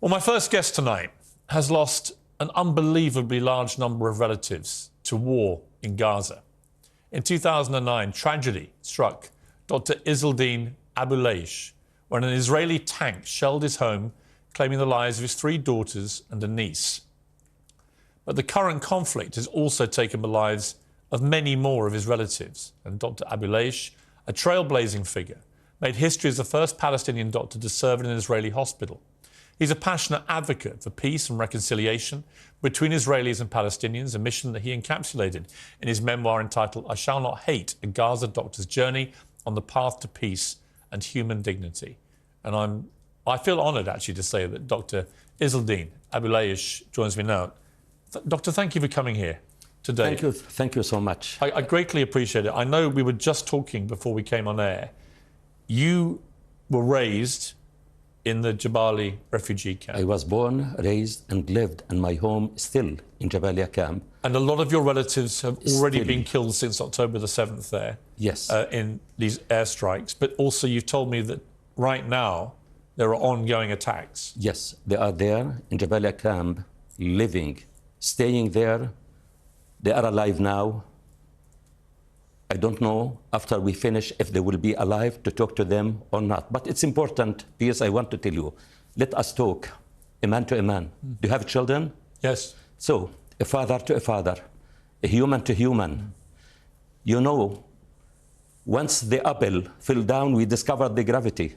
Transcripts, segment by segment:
Well, my first guest tonight has lost an unbelievably large number of relatives to war in Gaza. In 2009, tragedy struck Dr. Izzeldin Abuelaish when an Israeli tank shelled his home, claiming the lives of his 3 daughters and a niece. But the current conflict has also taken the lives of many more of his relatives, and Dr. Abuelaish, a trailblazing figure, made history as the first Palestinian doctor to serve in an Israeli hospital. He's a passionate advocate for peace and reconciliation between Israelis and Palestinians, a mission that he encapsulated in his memoir entitled I Shall Not Hate, A Gaza Doctor's Journey on the Path to Peace and Human Dignity. And I feel honoured, actually, to say that Dr. Izzeldin Abuelaish joins me now. Doctor, thank you for coming here today. Thank you so much. I greatly appreciate it. I know we were just talking before we came on air. You were raised in the Jabalia refugee camp. I was born, raised and lived in my home still in Jabalia camp. And a lot of your relatives have already been killed since October the 7th there. Yes. In these airstrikes. But also you've told me that right now there are ongoing attacks. Yes, they are there in Jabalia camp, living, staying there. They are alive now. I don't know after we finish if they will be alive to talk to them or not. But it's important, Piers, I want to tell you, let us talk, a man to a man. Do you have children? Yes. So, a father to a father, a human to human. You know, once the apple fell down, we discovered the gravity.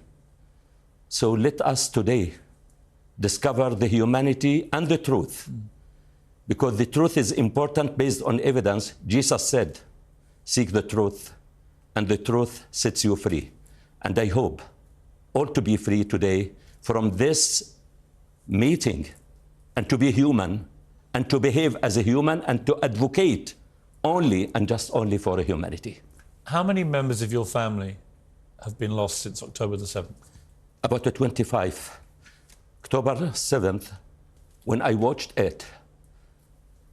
So let us today discover the humanity and the truth. Because the truth is important based on evidence. Jesus said, seek the truth, and the truth sets you free. And I hope all to be free today from this meeting, and to be human, and to behave as a human, and to advocate only and just only for humanity. How many members of your family have been lost since October the 7th? About 25. October 7th, when I watched it,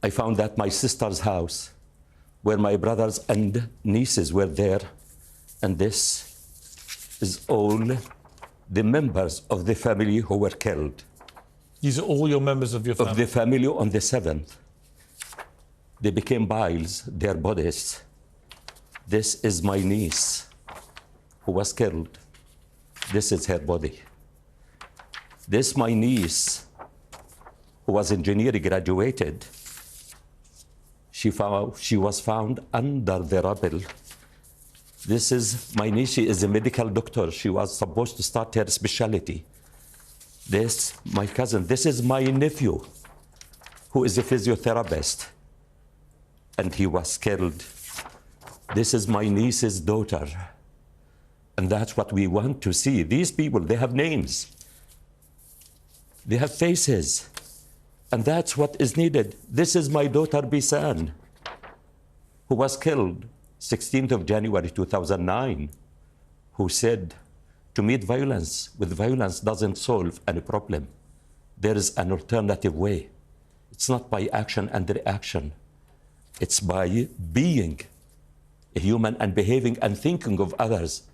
I found that my sister's house, where my brothers and nieces were there, and this is all the members of the family who were killed. These are all your members of your family? Of the family on the 7th. They became piles, their bodies. This is my niece who was killed. This is her body. This my niece who was engineering, graduated. She was found under the rubble. This is my niece. She is a medical doctor. She was supposed to start her specialty. This, my cousin. This is my nephew, who is a physiotherapist, and he was killed. This is my niece's daughter, and that's what we want to see. These people, they have names. They have faces. And that's what is needed. This is my daughter, Bisan, who was killed 16th of January 2009, who said, to meet violence with violence doesn't solve any problem. There is an alternative way. It's not by action and reaction. It's by being a human and behaving and thinking of others.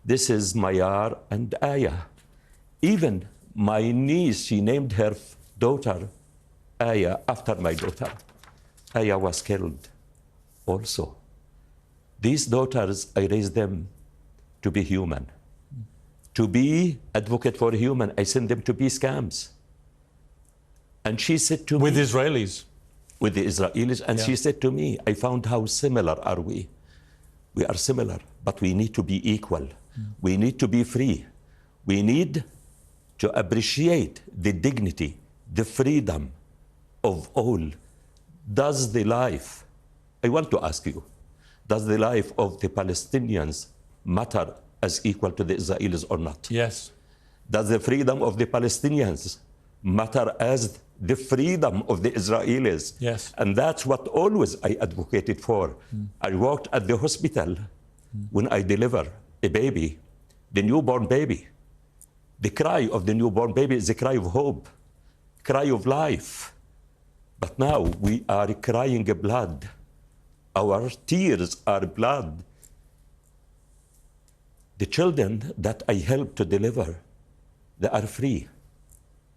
This is Mayar and Aya. Even my niece, she named her daughter Aya after my daughter. Aya was killed also. These daughters, I raised them to be human, to be advocate for human. I sent them to peace camps. And she said to me... With Israelis? With the Israelis. And she said to me, I found how similar are we. We are similar, but we need to be equal. We need to be free. We need to appreciate the dignity, the freedom of all. Does the life, I want to ask you, does the life of the Palestinians matter as equal to the Israelis or not? Yes. Does the freedom of the Palestinians matter as the freedom of the Israelis? Yes. And that's what always I advocated for. I worked at the hospital when I deliver a baby, the newborn baby. The cry of the newborn baby is a cry of hope, cry of life. But now we are crying blood. Our tears are blood. The children that I helped to deliver, they are free.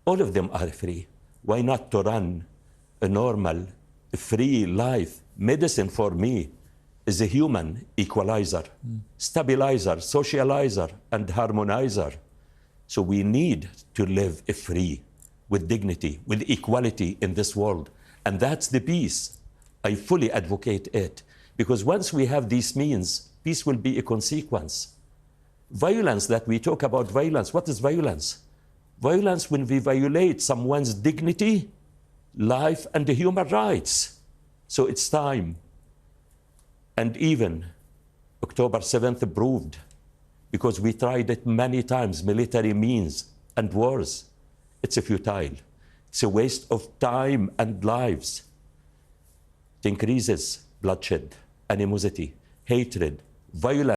All of them are free. Why not to run a normal, free life? Medicine for me is a human equalizer, stabilizer, socializer, and harmonizer. So we need to live free, with dignity, with equality in this world. And that's the peace. I fully advocate it. Because once we have these means, peace will be a consequence. Violence that we talk about, violence, what is violence? Violence when we violate someone's dignity, life, and the human rights. So it's time. And even October 7th proved, because we tried it many times, military means and wars, it's a futile. It's a waste of time and lives. It increases bloodshed, animosity, hatred, violence.